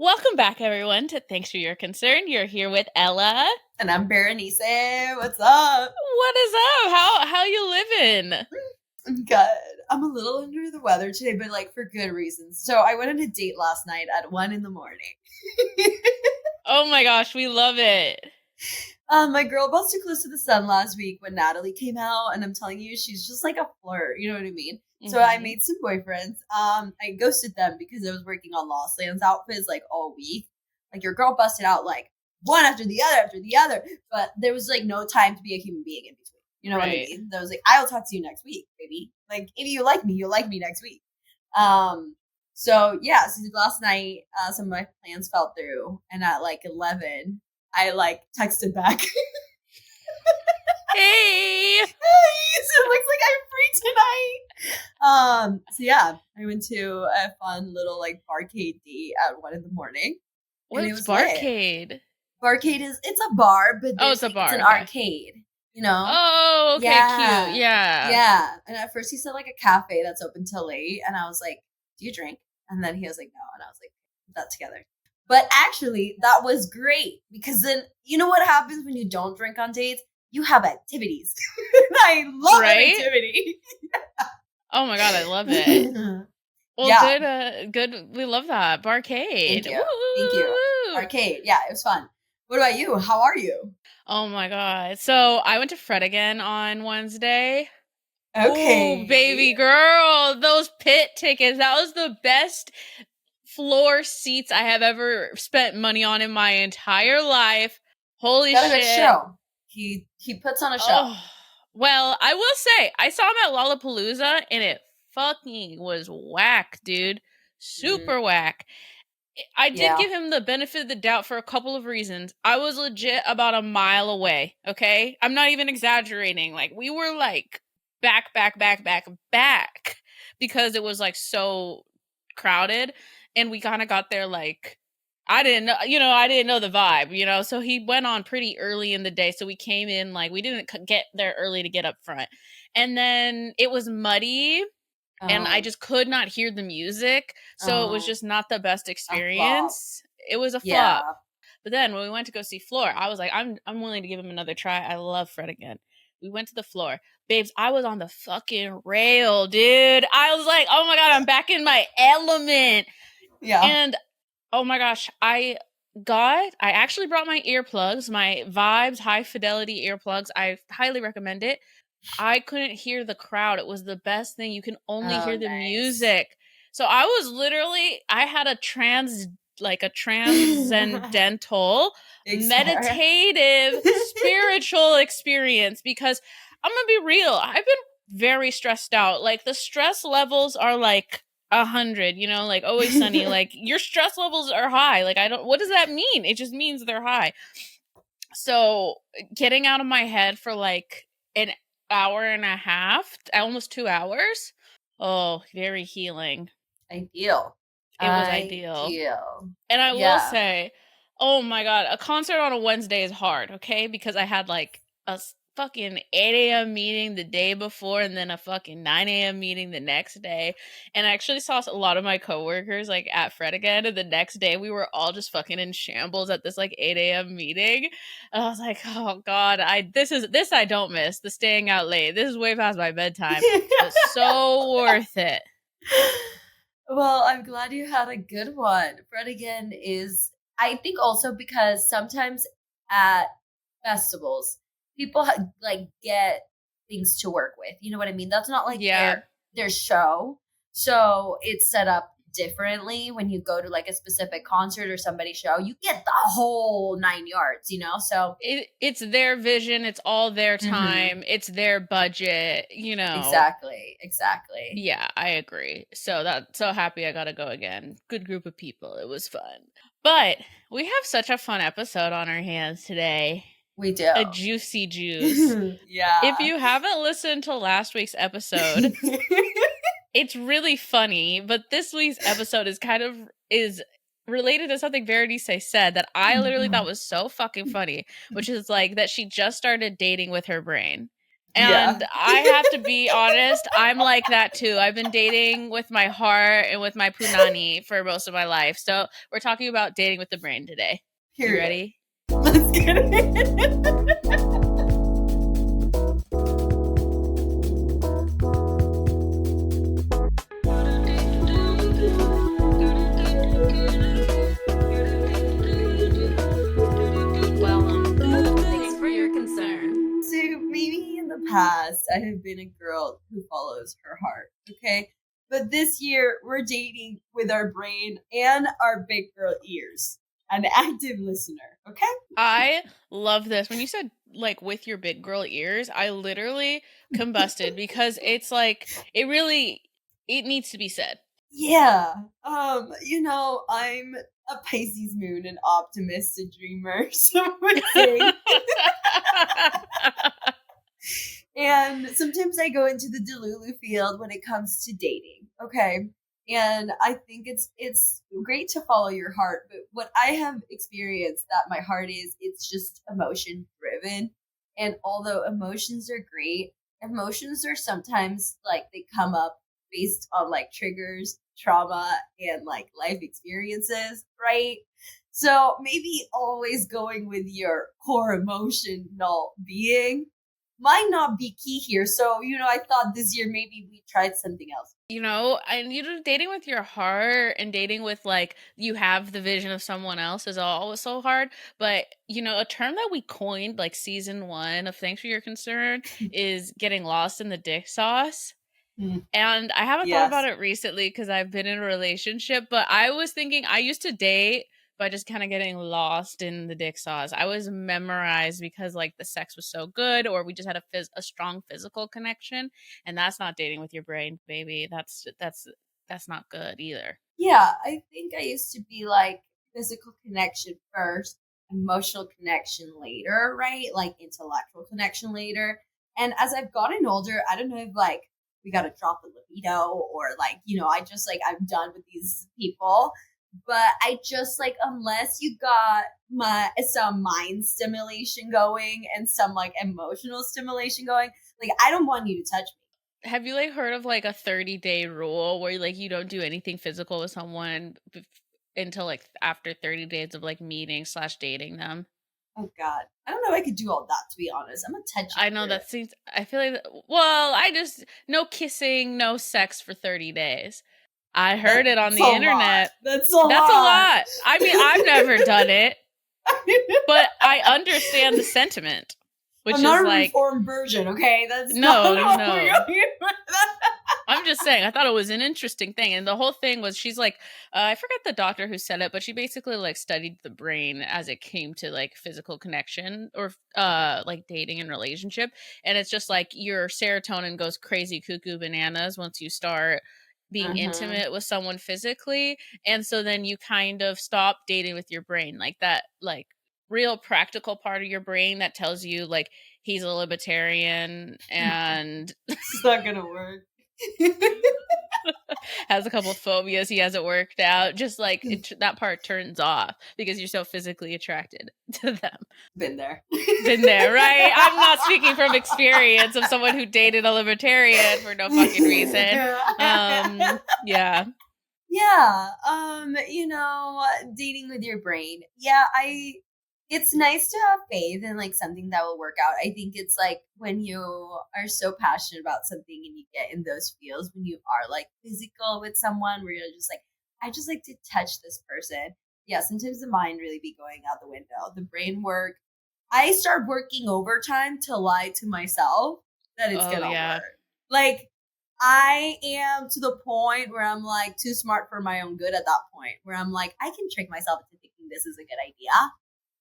Welcome back, everyone, to Thanks for Your Concern. You're here with Ella. And I'm Berenice. What's up? What is up? How you living? I'm good. I'm a little under the weather today, but like for good reasons. So I went on a date last night at 1 a.m. Oh my gosh, we love it. My girl bus too close to the sun last week when Natalie came out, and I'm telling you, she's just like a flirt. You know what I mean? So I made some boyfriends. I ghosted them because I was working on Lost Lands outfits like all week. Like your girl busted out like one after the other, but there was like no time to be a human being in between. You know what I mean? I was like, I'll talk to you next week, baby. Like if you like me, you'll like me next week. So last night, some of my plans fell through, and at like 11, I like texted back. Hey! So it looks like I'm free tonight. So yeah, I went to a fun little like barcade date at 1 a.m. What's barcade? Barcade it's a bar, but it's a bar. It's an okay. arcade. You know? Oh, okay, yeah. Cute. Yeah. Yeah. And at first he said like a cafe that's open till late, and I was like, "Do you drink?" And then he was like, "No," and I was like, "Put that together." But actually, that was great because then you know what happens when you don't drink on dates? You have activities. I love an activity. Oh my god, I love it. Well, yeah. Good. We love that. Barcade. Thank you. Thank you. Arcade. Yeah, it was fun. What about you? How are you? Oh my god. So I went to Fred again on Wednesday. Okay. Oh, baby girl. Those pit tickets. That was the best floor seats I have ever spent money on in my entire life. Holy shit. Good show. He puts on a show. Oh, well, I will say, I saw him at Lollapalooza and it fucking was whack, dude. Super whack. I did give him the benefit of the doubt for a couple of reasons. I was legit about a mile away, okay? I'm not even exaggerating. Like, we were like back because it was like so crowded, and we kind of got there like I didn't know the vibe, so he went on pretty early in the day, so we came in like we didn't get there early to get up front, and then it was muddy and I just could not hear the music, so it was just not the best experience. It was a flop. But then when we went to go see Floor, I was like, I'm willing to give him another try. I love Fred again. We went to the Floor. Babes, I was on the fucking rail, dude. I was like, oh my god, I'm back in my element. Yeah. And oh my gosh, I actually brought my earplugs, my Vibes high fidelity earplugs. I highly recommend it. I couldn't hear the crowd. It was the best thing. You can only hear the music. So I was literally, I had a transcendental, meditative, spiritual experience, because I'm going to be real. I've been very stressed out. Like the stress levels are like 100, like Always Sunny. Like your stress levels are high. Like what does that mean? It just means they're high. So getting out of my head for like an hour and a half, almost 2 hours. Oh, very healing. Ideal. It was ideal. And I will say, oh my god, a concert on a Wednesday is hard, okay? Because I had like a fucking 8 a.m. meeting the day before and then a fucking 9 a.m. meeting the next day. And I actually saw a lot of my coworkers like at Fred again, and the next day we were all just fucking in shambles at this like 8 a.m. meeting. And I was like, oh god, this I don't miss, the staying out late. This is way past my bedtime. It's so worth it. Well, I'm glad you had a good one. Fred again is, I think also because sometimes at festivals, people like get things to work with. You know what I mean? That's not like their show. So it's set up differently when you go to like a specific concert or somebody's show. You get the whole 9 yards, So it's their vision. It's all their time. It's their budget, Exactly. Yeah, I agree. So happy I got to go again. Good group of people. It was fun. But we have such a fun episode on our hands today. We do. A juicy juice. Yeah. If you haven't listened to last week's episode, it's really funny, but this week's episode is related to something Berenice said that I literally thought was so fucking funny, which is like that she just started dating with her brain. And Yeah. I have to be honest, I'm like that too. I've been dating with my heart and with my punani for most of my life. So we're talking about dating with the brain today. You Period. ready? Let's get it. Thanks for your concern. So maybe in the past, I have been a girl who follows her heart. Okay. But this year, we're dating with our brain and our big girl ears. An active listener. Okay. I love this. When you said like with your big girl ears, I literally combusted because it's like it needs to be said. Yeah. I'm a Pisces moon, an optimist, a dreamer, some would say. And sometimes I go into the delulu field when it comes to dating. Okay. And I think it's great to follow your heart, but what I have experienced that my heart is, it's just emotion driven. And although emotions are great, emotions are sometimes like they come up based on like triggers, trauma, and like life experiences, right? So maybe always going with your core emotional being might not be key here. So, I thought this year maybe we tried something else. And dating with your heart and dating with like you have the vision of someone else is always so hard. But a term that we coined like season 1 of Thanks for Your Concern is getting lost in the dick sauce. And I haven't thought about Yes. it recently because I've been in a relationship, but I was thinking I used to date by just kind of getting lost in the dick sauce. I was memorized because like the sex was so good, or we just had a strong physical connection, and that's not dating with your brain, baby. That's not good either. Yeah, I think I used to be like physical connection first, emotional connection later, right? Like intellectual connection later. And as I've gotten older, I don't know if like we got to drop the libido or like, I just like, I'm done with these people. But I just like, unless you got some mind stimulation going and some like emotional stimulation going, like, I don't want you to touch me. Have you like heard of like a 30-day rule where like you don't do anything physical with someone until like after 30 days of like meeting/dating them? Oh God, I don't know if I could do all that, to be honest. I'm a touchy I know eater. that seems. I feel like. Well, I just no kissing, no sex for 30 days. I heard it on That's a the lot. internet. That's a That's a lot. lot. I mean, I've never done it, but I understand the sentiment, I'm which is not a like, reformed version, okay? That's not no, what we're no. going with. I'm just saying, I thought it was an interesting thing. And the whole thing was she's like, I forget the doctor who said it, but she basically like studied the brain as it came to like physical connection or like dating and relationship. And it's just like your serotonin goes crazy cuckoo bananas once you start being Mm-hmm. intimate with someone physically. And so then you kind of stop dating with your brain, like that, like real practical part of your brain that tells you like he's a libertarian and It's not gonna work. has a couple phobias he hasn't worked out. Just like that part turns off because you're so physically attracted to them. Been there. Been there, right? I'm not speaking from experience of someone who dated a libertarian for no fucking reason. Yeah. Yeah, dating with your brain. Yeah, it's nice to have faith in like something that will work out. I think it's like when you are so passionate about something and you get in those feels when you are like physical with someone where you're just like, I just like to touch this person. Yeah, sometimes the mind really be going out the window. The brain work. I start working overtime to lie to myself that it's Oh gonna yeah. work. Like I am to the point where I'm like too smart for my own good at that point, where I'm like, I can trick myself into thinking this is a good idea.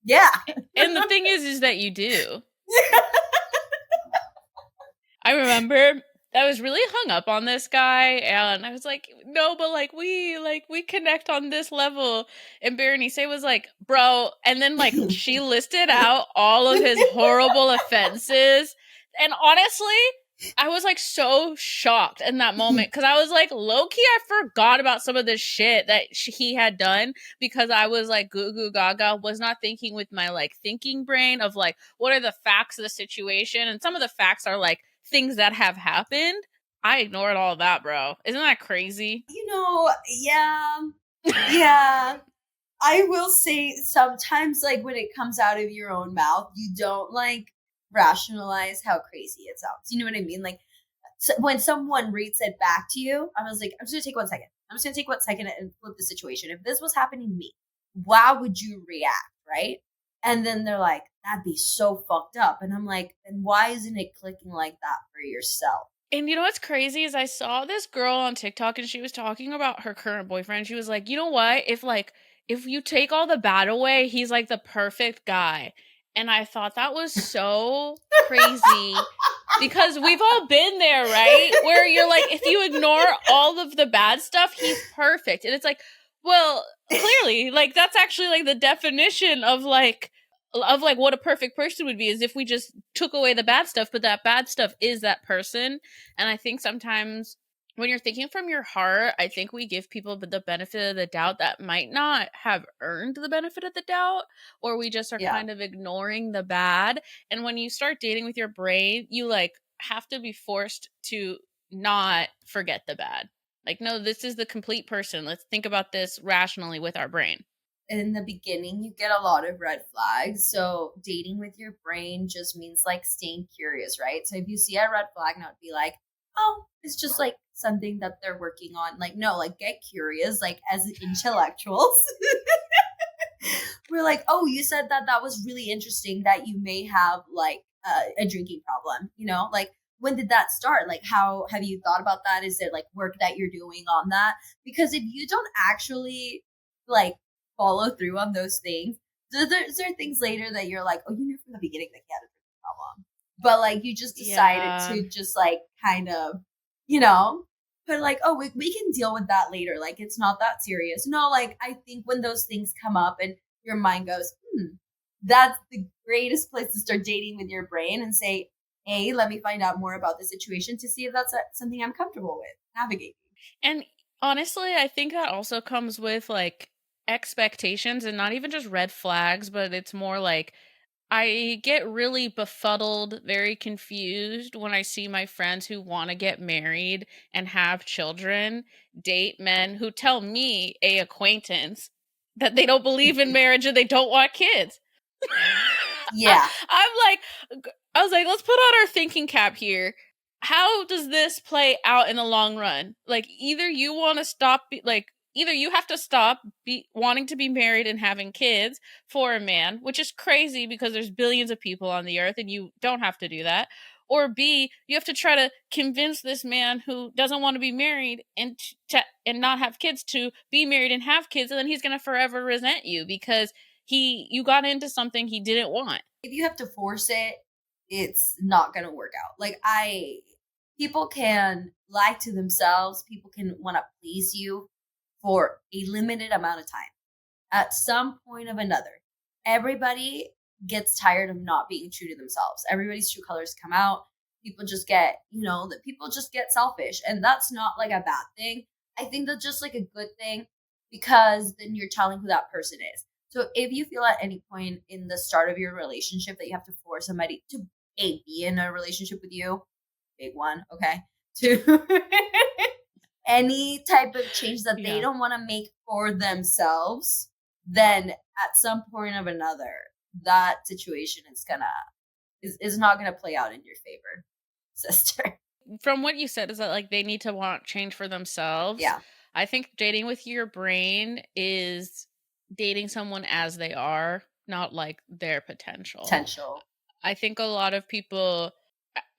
Yeah. And the thing is that you do. I remember I was really hung up on this guy and I was like, no, but like we connect on this level. And Berenice was like, bro, and then like she listed out all of his horrible offenses. And honestly, I was like so shocked in that moment because I was like, low key, I forgot about some of the shit that he had done because I was like goo goo gaga, was not thinking with my like thinking brain of like, what are the facts of the situation? And some of the facts are like things that have happened. I ignored all that, bro. Isn't that crazy? Yeah, yeah. I will say sometimes, like, when it comes out of your own mouth, you don't like rationalize how crazy it sounds. You know what I mean? Like, so when someone reads it back to you, I was like, I'm just gonna take 1 second. I'm just gonna take 1 second and flip the situation. If this was happening to me, how would you react? Right? And then they're like, that'd be so fucked up. And I'm like, then why isn't it clicking like that for yourself? And you know what's crazy is I saw this girl on TikTok and she was talking about her current boyfriend. She was like, "You know what? If you take all the bad away, he's like the perfect guy." And I thought that was so crazy because we've all been there, right? Where you're like, if you ignore all of the bad stuff, he's perfect. And it's like, well, clearly, like that's actually like the definition of like what a perfect person would be is if we just took away the bad stuff, but that bad stuff is that person. And I think sometimes when you're thinking from your heart, I think we give people the benefit of the doubt that might not have earned the benefit of the doubt, or we just are Yeah. kind of ignoring the bad. And when you start dating with your brain, you like have to be forced to not forget the bad. Like, no, this is the complete person. Let's think about this rationally with our brain. In the beginning, you get a lot of red flags. So dating with your brain just means like staying curious, right? So if you see a red flag, not be like, oh, it's just like something that they're working on. Like, no, like get curious, like as intellectuals. We're like, oh, you said that that was really interesting that you may have like a drinking problem, like when did that start? Like, how have you thought about that? Is it like work that you're doing on that? Because if you don't actually like follow through on those things, there are things later that you're like, oh, you knew from the beginning that you had a drinking problem, but like you just decided Yeah. to just like kind of, you know, but like, oh, we can deal with that later. Like, it's not that serious. No, like, I think when those things come up and your mind goes, that's the greatest place to start dating with your brain and say, hey, let me find out more about the situation to see if that's something I'm comfortable with navigating. And honestly, I think that also comes with like expectations and not even just red flags, but it's more like I get really befuddled, very confused when I see my friends who want to get married and have children date men who tell me, a acquaintance, that they don't believe in marriage and they don't want kids. Yeah. I was like, let's put on our thinking cap here. How does this play out in the long run? Like, either you want to either you have to stop wanting to be married and having kids for a man, which is crazy because there's billions of people on the earth and you don't have to do that. Or B, you have to try to convince this man who doesn't want to be married and not have kids to be married and have kids, and then he's gonna forever resent you because you got into something he didn't want. If you have to force it, it's not going to work out. Like, people can lie to themselves, people can want to please you for a limited amount of time. At some point of another, everybody gets tired of not being true to themselves. Everybody's true colors come out. People just get, that people just get selfish. And that's not like a bad thing. I think that's just like a good thing because then you're telling who that person is. So if you feel at any point in the start of your relationship that you have to force somebody to be in a relationship with you, big one, okay, to any type of change that they Yeah. don't want to make for themselves, then at some point of another, that situation is not gonna play out in your favor, sister. From what you said is that like they need to want change for themselves. Yeah, I think dating with your brain is dating someone as they are, not like their potential. potential. I think a lot of people,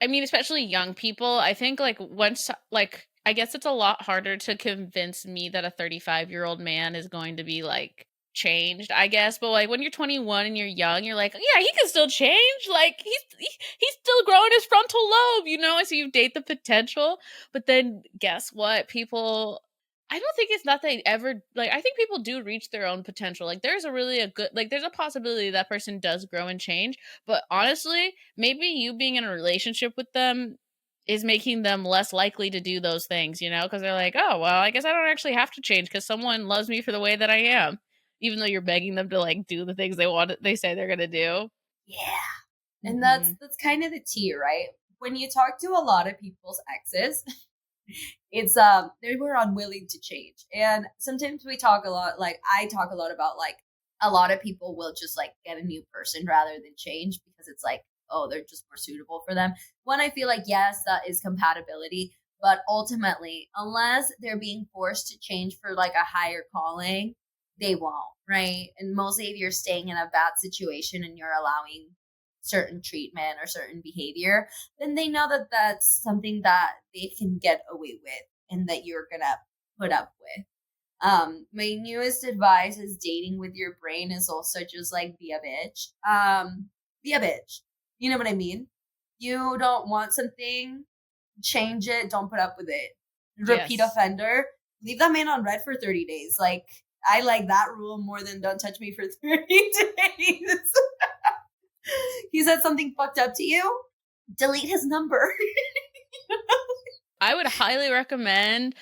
I mean, especially young people, I think like once, like, I guess it's a lot harder to convince me that a 35-year-old man is going to be like changed, I guess. But like when you're 21 and you're young, you're like, yeah, he can still change. Like he's still growing his frontal lobe, And so you date the potential. But then guess what? I don't think it's not that they ever like. I think people do reach their own potential. Like there's a good like there's a possibility that person does grow and change. But honestly, maybe you being in a relationship with them is making them less likely to do those things, you know, because they're like, oh, well, I guess I don't actually have to change because someone loves me for the way that I am, even though you're begging them to like do the things they say they're gonna do. Yeah. And Hmm. that's kind of the tea, right? When you talk to a lot of people's exes, it's they were unwilling to change. And sometimes we talk a lot, like I talk a lot about like a lot of people will just like get a new person rather than change because it's like, oh, they're just more suitable for them. One, I feel like yes, that is compatibility, but ultimately, unless they're being forced to change for like a higher calling, they won't, right? And mostly if you're staying in a bad situation and you're allowing certain treatment or certain behavior, then they know that that's something that they can get away with and that you're gonna put up with. My newest advice is dating with your brain is also just like be a bitch. Be a bitch. You know what I mean? You don't want something, change it, don't put up with it. Repeat Yes. offender, leave that man on red for 30 days. Like I like that rule more than don't touch me for 30 days. He said something fucked up to you, delete his number. I would highly recommend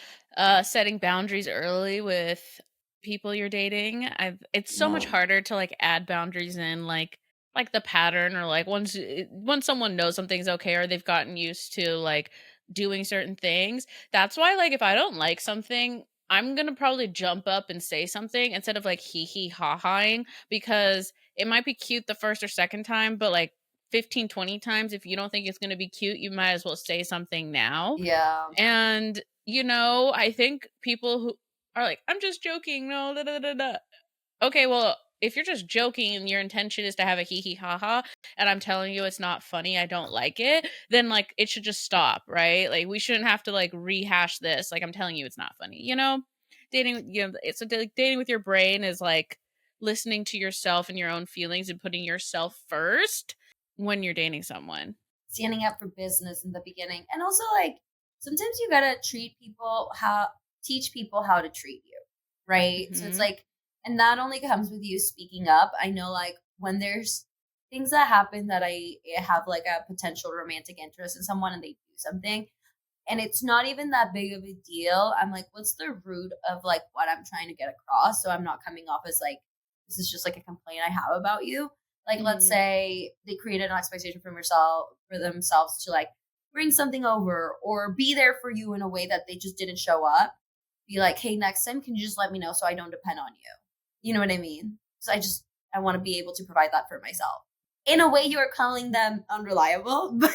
setting boundaries early with people you're dating. It's so much Yeah. harder to like add boundaries in like the pattern or like once someone knows something's okay or they've gotten used to like doing certain things. That's why like if I don't like something, I'm going to probably jump up and say something instead of like hee ha haing because it might be cute the first or second time, but like 15, 20 times if you don't think it's going to be cute, you might as well say something now. Yeah. And, you know, I think people who are like, I'm just joking, no, da, da, da, da. Okay, well, if you're just joking and your intention is to have a hee hee ha ha, and I'm telling you it's not funny, I don't like it, then like it should just stop, right? Like we shouldn't have to like rehash this. Like I'm telling you it's not funny, you know? Dating, you know, it's like dating with your brain is like listening to yourself and your own feelings and putting yourself first when you're dating someone. Standing up for business in the beginning. And also like sometimes you gotta treat people how teach people how to treat you. Right. So it's Hmm. like and that only comes with you speaking up. I know like when there's things that happen that I have like a potential romantic interest in someone and they do something and it's not even that big of a deal. I'm like, what's the root of like what I'm trying to get across? So I'm not coming off as like, this is just like a complaint I have about you. Like, let's Hmm. say they created an expectation from yourself for themselves to like bring something over or be there for you in a way that they just didn't show up. Be like, hey, next time, can you just let me know so I don't depend on you? You know what I mean? So I want to be able to provide that for myself. In a way, you are calling them unreliable, but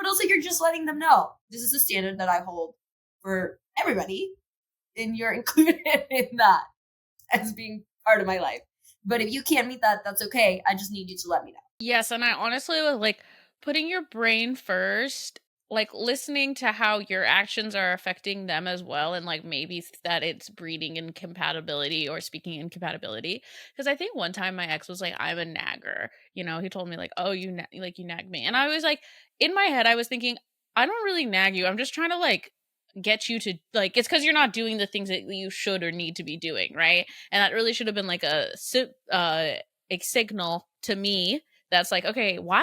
also you're just letting them know this is a standard that I hold for everybody, and you're included in that as being part of my life. But if you can't meet that, that's okay. I just need you to let me know. Yes, and I honestly was like putting your brain first, like listening to how your actions are affecting them as well, and like maybe that it's breeding incompatibility or speaking incompatibility. Because I think one time my ex was like, "I'm a nagger," you know. He told me like, "Oh, like you nag me," and I was like, in my head, I was thinking, I don't really nag you. I'm just trying to like get you to like it's because you're not doing the things that you should or need to be doing, right? And that really should have been like a signal to me that's like, okay, why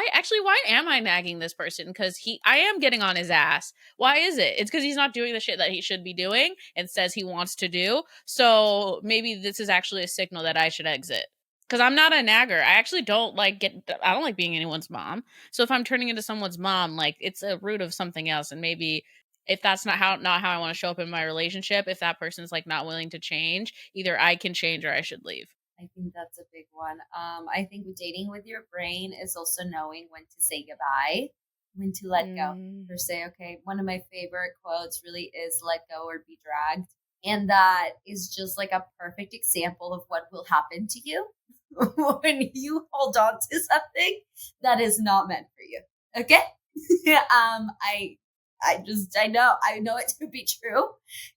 am I nagging this person? Because I am getting on his ass. Why is it? It's because he's not doing the shit that he should be doing and says he wants to do. So maybe this is actually a signal that I should exit. Because I'm not a nagger. I actually don't like I don't like being anyone's mom. So if I'm turning into someone's mom, like it's a root of something else. And maybe if that's not how I want to show up in my relationship, if that person's like not willing to change, either I can change or I should leave. I think that's a big one. I think dating with your brain is also knowing when to say goodbye, when to let go. Mm. Or say, okay, one of my favorite quotes really is let go or be dragged. And that is just like a perfect example of what will happen to you when you hold on to something that is not meant for you. Okay? I know it to be true.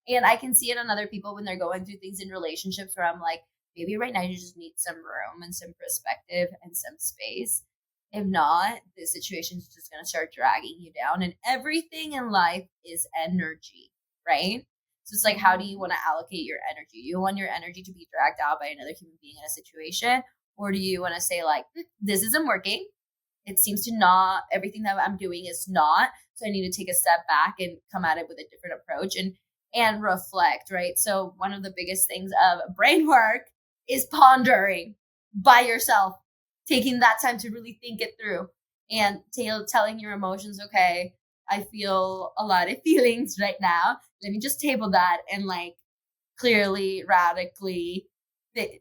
And I can see it on other people when they're going through things in relationships where I'm like, maybe right now you just need some room and some perspective and some space. If not, the situation is just going to start dragging you down. And everything in life is energy, right? So it's like, how do you Mhm. want to allocate your energy? Do you want your energy to be dragged out by another human being in a situation? Or do you want to say, like, this isn't working? it seems to not, everything that I'm doing is not. So I need to take a step back and come at it with a different approach and reflect, right? So one of the biggest things of brain work is pondering by yourself, taking that time to really think it through and telling your emotions, okay, I feel a lot of feelings right now. Let me just table that and like clearly, radically,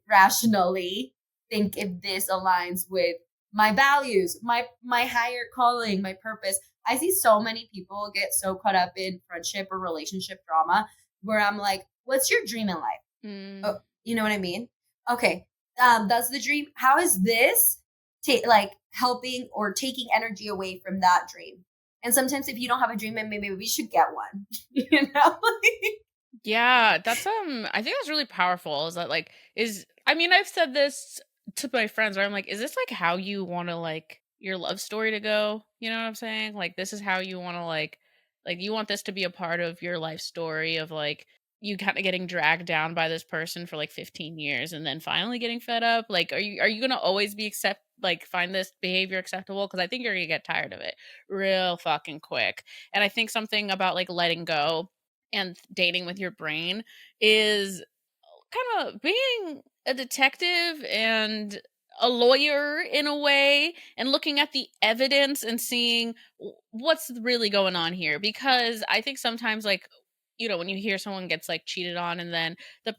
rationally think if this aligns with my values, my higher calling, my purpose. I see so many people get so caught up in friendship or relationship drama where I'm like, what's your dream in life? Oh, Mm. you know what I mean? Okay. That's the dream. How is this like helping or taking energy away from that dream? And sometimes if you don't have a dream, then maybe we should get one. you know? Yeah, that's I think that's really powerful. Is that like is I mean, I've said this to my friends where I'm like, is this like how you want to like your love story to go? You know what I'm saying? Like this is how you want to like you want this to be a part of your life story of like you kind of getting dragged down by this person for like 15 years and then finally getting fed up. Like are you going to always be find this behavior acceptable because I think you're going to get tired of it real fucking quick. And I think something about like letting go and dating with your brain is kind of being a detective and a lawyer in a way and looking at the evidence and seeing what's really going on here because I think sometimes like when you hear someone gets like cheated on and then the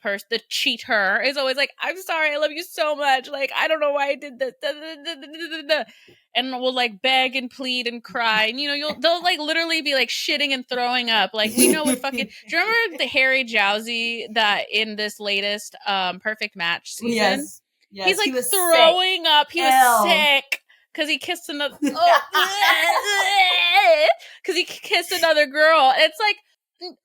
cheater is always like, I'm sorry, I love you so much, like I don't know why I did this, and will like beg and plead and cry, and they'll like literally be like shitting and throwing up. Like we know what fucking do you remember the Harry Jowsey that in this latest Perfect Match season? Yes. He's Yes. He like was sick. throwing up. He was L. sick because he kissed another. Oh, because he kissed another girl. It's like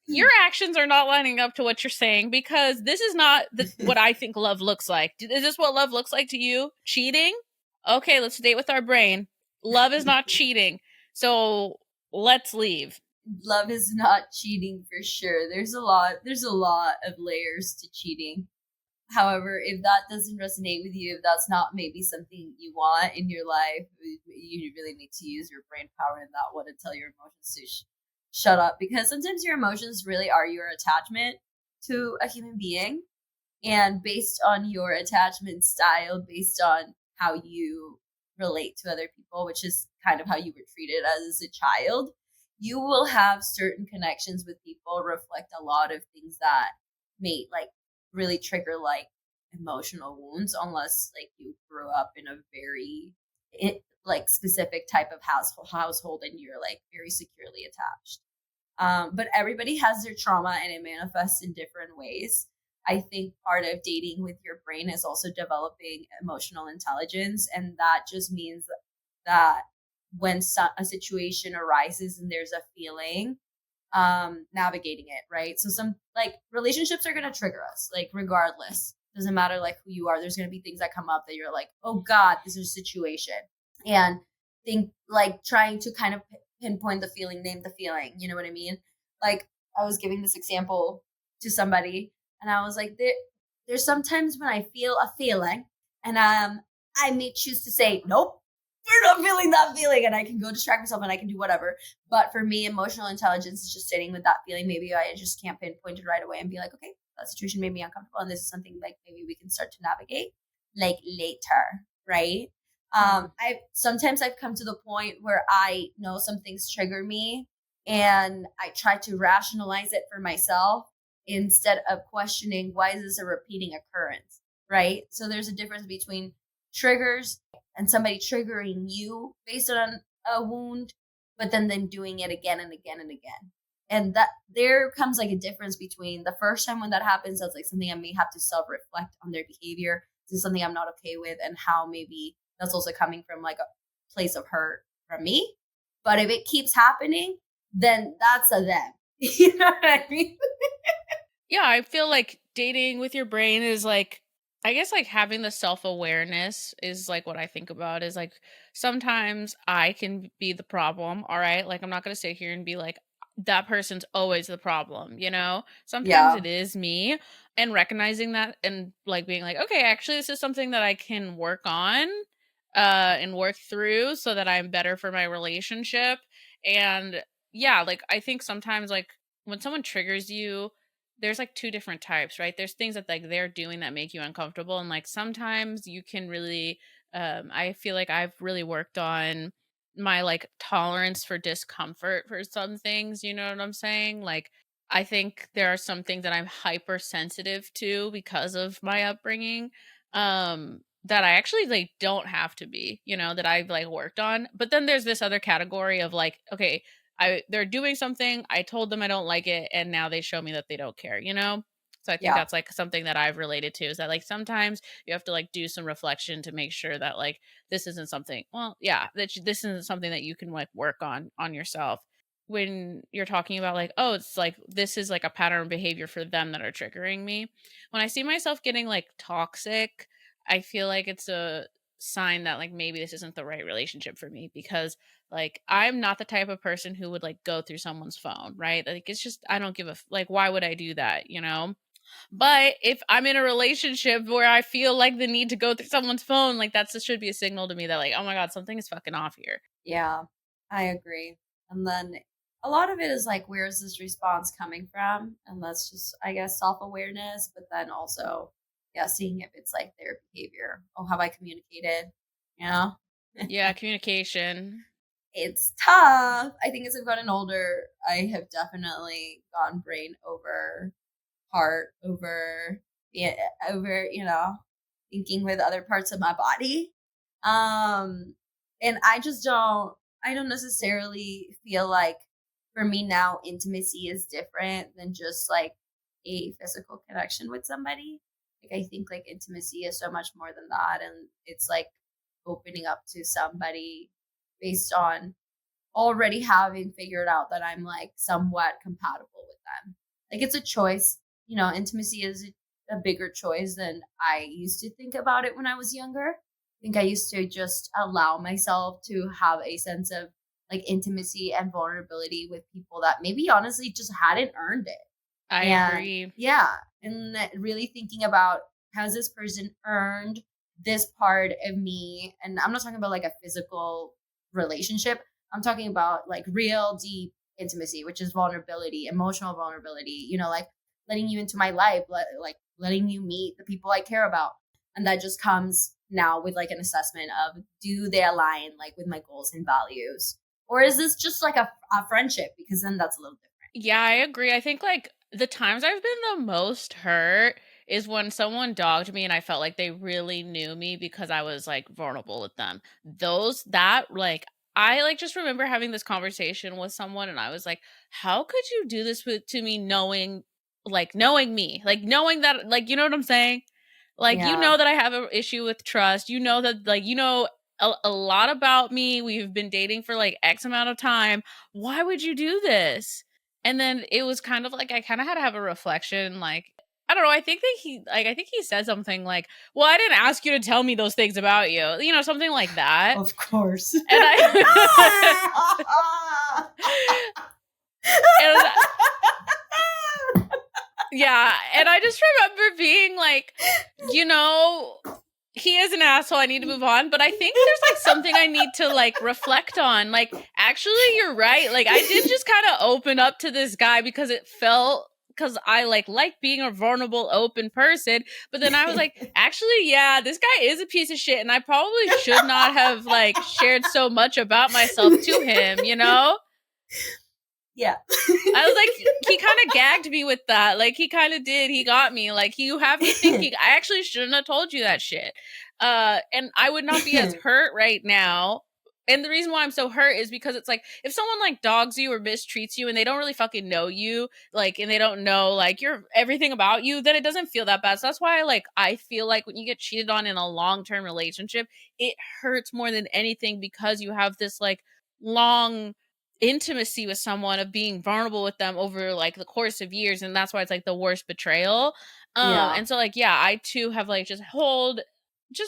your actions are not lining up to what you're saying because this is not what I think love looks like. Is this what love looks like to you? Cheating? Okay, let's date with our brain. Love is not cheating. So let's leave. Love is not cheating for sure. There's a lot of layers to cheating. However, if that doesn't resonate with you, if that's not maybe something you want in your life, you really need to use your brain power in that one and tell your emotions to shut up, because sometimes your emotions really are your attachment to a human being, and based on your attachment style, based on how you relate to other people, which is kind of how you were treated as a child, you will have certain connections with people reflect a lot of things that may like really trigger like emotional wounds, unless like you grew up in a very like specific type of household and you're like very securely attached. But everybody has their trauma and it manifests in different ways. I think part of dating with your brain is also developing emotional intelligence. And that just means that when a situation arises and there's a feeling, navigating it, right? So some like relationships are going to trigger us, like regardless. Doesn't matter like who you are. There's going to be things that come up that you're like, oh God, this is a situation. And think like trying to kind of pinpoint the feeling, name the feeling. You know what I mean? Like I was giving this example to somebody, and I was like, there's sometimes when I feel a feeling, and I may choose to say, nope, we're not feeling that feeling, and I can go distract myself and I can do whatever. But for me, emotional intelligence is just sitting with that feeling. Maybe I just can't pinpoint it right away and be like, okay, that situation made me uncomfortable, and this is something like maybe we can start to navigate like later, right? Mm. I've come to the point where I know some things trigger me, and I try to rationalize it for myself instead of questioning why is this a repeating occurrence, right? So there's a difference between triggers and somebody triggering you based on a wound, but then them doing it again and again and again. And that there comes like a difference between the first time when that happens, that's like something I may have to self-reflect on their behavior. This is something I'm not okay with, and how maybe that's also coming from like a place of hurt from me. But if it keeps happening, then that's a them. You know what I mean? Yeah, I feel like dating with your brain is like, I guess like having the self-awareness is like what I think about is like sometimes I can be the problem, all right? Like I'm not going to sit here and be like that person's always the problem, you know? Sometimes Yeah. it is me, and recognizing that and like being like, okay, actually this is something that I can work on and work through so that I'm better for my relationship. And yeah, like I think sometimes like when someone triggers you, there's like two different types, right? There's things that like they're doing that make you uncomfortable, and like sometimes you can really I feel like I've really worked on my like tolerance for discomfort for some things, you know what I'm saying? Like I think there are some things that I'm hypersensitive to because of my upbringing. That I actually like don't have to be, you know, that I've like worked on. But then there's this other category of like, okay, they're doing something, I told them I don't like it, and now they show me that they don't care, you know? So I think Yeah. that's like something that I've related to, is that like sometimes you have to like do some reflection to make sure that like this isn't something, well, yeah, this isn't something that you can like work on yourself. When you're talking about like, oh, it's like this is like a pattern of behavior for them that are triggering me. When I see myself getting like toxic, I feel like it's a sign that like maybe this isn't the right relationship for me, because like I'm not the type of person who would like go through someone's phone, right? Like it's just I don't give a like why would I do that, you know? But if I'm in a relationship where I feel like the need to go through someone's phone, like that's should be a signal to me that like, oh my god, something is fucking off here. Yeah, I agree. And then a lot of it is like, where is this response coming from? And that's just, I guess, self awareness, but then also, yeah, seeing if it's like their behavior. Oh, have I communicated? You know, Yeah, communication. it's tough. I think as I've gotten older, I have definitely gone brain over heart over, yeah, over, thinking with other parts of my body. Um, and I don't necessarily feel like, for me now, intimacy is different than just like a physical connection with somebody. Like, I think like intimacy is so much more than that. And it's like opening up to somebody based on already having figured out that I'm like somewhat compatible with them. Like, it's a choice. Intimacy is a bigger choice than I used to think about it when I was younger. I think I used to just allow myself to have a sense of like intimacy and vulnerability with people that maybe honestly just hadn't earned it. I And agree. yeah, and really thinking about, has this person earned this part of me? And I'm not talking about like a physical relationship. I'm talking about like real deep intimacy, which is vulnerability, emotional vulnerability, like letting you into my life, like letting you meet the people I care about. And that just comes now with like an assessment of, do they align like with my goals and values? Or is this just like a friendship? Because then that's a little different. Yeah, I agree. I think like the times I've been the most hurt is when someone dogged me and I felt like they really knew me because I was like vulnerable with them. Those that like I like just remember having this conversation with someone and I was like, how could you do this to me knowing me? Like knowing that like you know what I'm saying? Like you Yeah, know that I have an issue with trust. You know that like you know a lot about me. We've been dating for like X amount of time. Why would you do this? And then it was kind of like I kind of had to have a reflection, like, I don't know, I think he said something like, "Well, I didn't ask you to tell me those things about you." You know, something like that. of course. And I and yeah, and I just remember being like, you know, he is an asshole. I need to move on. But I think there's like something I need to like reflect on. Like, actually, you're right. Like, I did just kind of open up to this guy because it felt because I like being a vulnerable, open person. But then I was like, actually, yeah, this guy is a piece of shit, and I probably should not have like shared so much about myself to him. You know? Yeah. I was like, he kind of gagged me with that. Like, he kind of did. He got me. Like, you have me thinking, I actually shouldn't have told you that shit. And I would not be as hurt right now. And the reason why I'm so hurt is because it's like, if someone like dogs you or mistreats you and they don't really fucking know you, like, and they don't know like your everything about you, then it doesn't feel that bad. So that's why I feel like when you get cheated on in a long-term relationship, it hurts more than anything because you have this like long intimacy with someone of being vulnerable with them over like the course of years, and that's why it's like the worst betrayal. Yeah. And so like yeah, I too have like just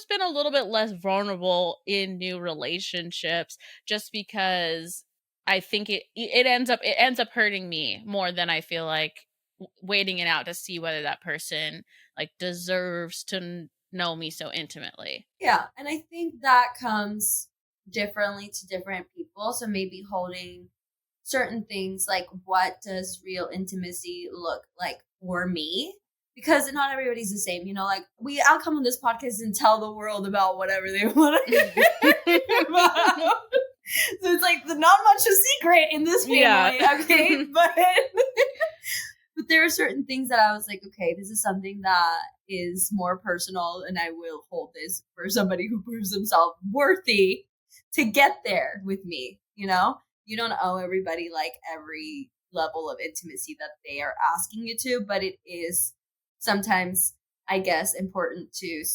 been a little bit less vulnerable in new relationships just because I think it ends up hurting me more than I feel like waiting it out to see whether that person like deserves to know me so intimately. Yeah, and I think that comes differently to different people. So maybe holding certain things like, what does real intimacy look like for me? Because not everybody's the same, you know. Like I'll come on this podcast and tell the world about whatever they want to hear about. So it's like not much a secret in this family, okay? But there are certain things that I was like, okay, this is something that is more personal, and I will hold this for somebody who proves themselves worthy to get there with me, you know? You don't owe everybody like every level of intimacy that they are asking you to, but it is sometimes, I guess, important to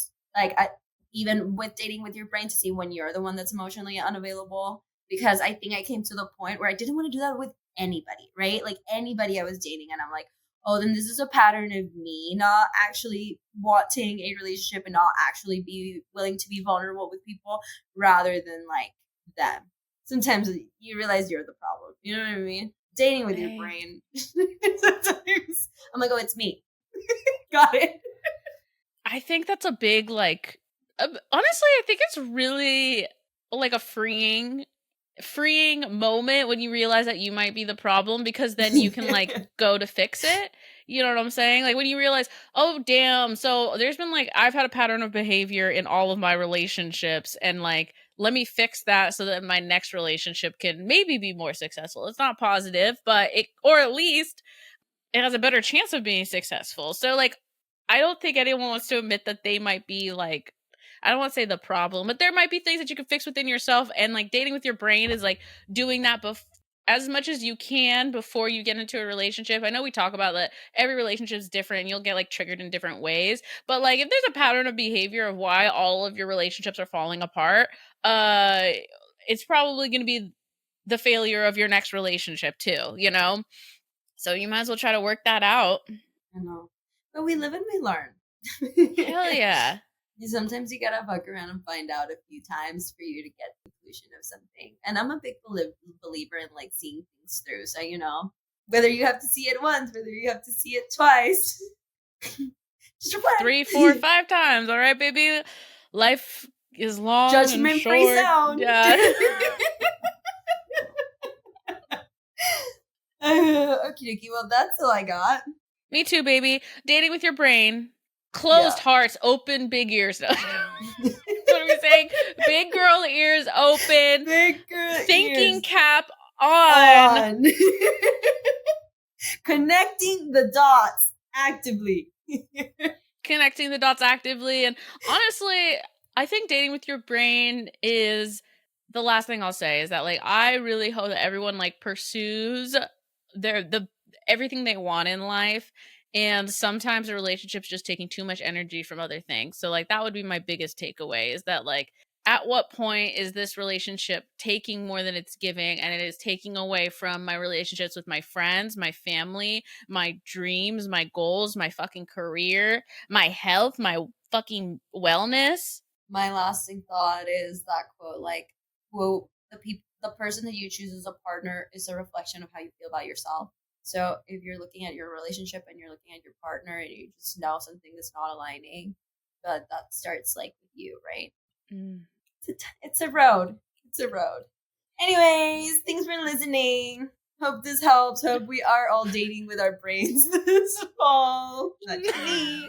even with dating with your brain, to see when you're the one that's emotionally unavailable. Because I think I came to the point where I didn't want to do that with anybody, right? Like anybody I was dating, and I'm like, oh, then this is a pattern of me not actually wanting a relationship and not actually be willing to be vulnerable with people rather than like them. Sometimes you realize you're the problem. You know what I mean? Dating with your brain. Sometimes I'm like, oh, it's me. Got it. I think that's a big, like, honestly, I think it's really like a freeing moment when you realize that you might be the problem, because then you can like go to fix it. You know what I'm saying? Like when you realize, oh damn, so there's been like, I've had a pattern of behavior in all of my relationships, and like, let me fix that so that my next relationship can maybe be more successful. It's not positive, but or at least it has a better chance of being successful. So like, I don't think anyone wants to admit that they might be like, I don't want to say the problem, but there might be things that you can fix within yourself. And like dating with your brain is like doing that as much as you can before you get into a relationship. I know we talk about that every relationship is different and you'll get like triggered in different ways. But like if there's a pattern of behavior of why all of your relationships are falling apart, it's probably going to be the failure of your next relationship too, you know? So you might as well try to work that out. I know. But we live and we learn. Hell yeah. Sometimes you gotta fuck around and find out a few times for you to get the conclusion of something. And I'm a big believer in like seeing things through. So, you know, whether you have to see it once, whether you have to see it twice. Just reply. 3, 4, 5 times. All right, baby. Life is long Judgment and free short. zone. Yeah. Okay, well, that's all I got. Me too, baby. Dating with your brain. Closed hearts, open big ears. What are we saying? Big girl ears open. Big girl thinking ears cap on. Connecting the dots actively. Connecting the dots actively. And honestly, I think dating with your brain is the last thing I'll say, is that like I really hope that everyone like pursues everything they want in life. And sometimes a relationship's just taking too much energy from other things. So like that would be my biggest takeaway, is that like at what point is this relationship taking more than it's giving, and it is taking away from my relationships with my friends, my family, my dreams, my goals, my fucking career, my health, my fucking wellness. My lasting thought is that quote, like, quote, the person that you choose as a partner is a reflection of how you feel about yourself. So if you're looking at your relationship and you're looking at your partner and you just know something that's not aligning, but that starts like with you, right? It's a road. It's a road. Anyways, thanks for listening. Hope this helps. Hope we are all dating with our brains this fall. Not just me.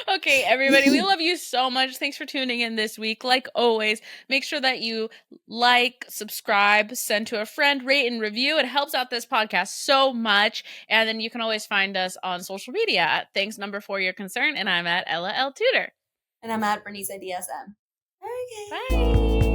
Okay, everybody, we love you so much. Thanks for tuning in this week. Like always, make sure that you like, subscribe, send to a friend, rate, and review. It helps out this podcast so much. And then you can always find us on social media at Thanks Number for Your Concern. And I'm at Ella L. Tudor. And I'm at Berenice and DSM. Okay. Bye.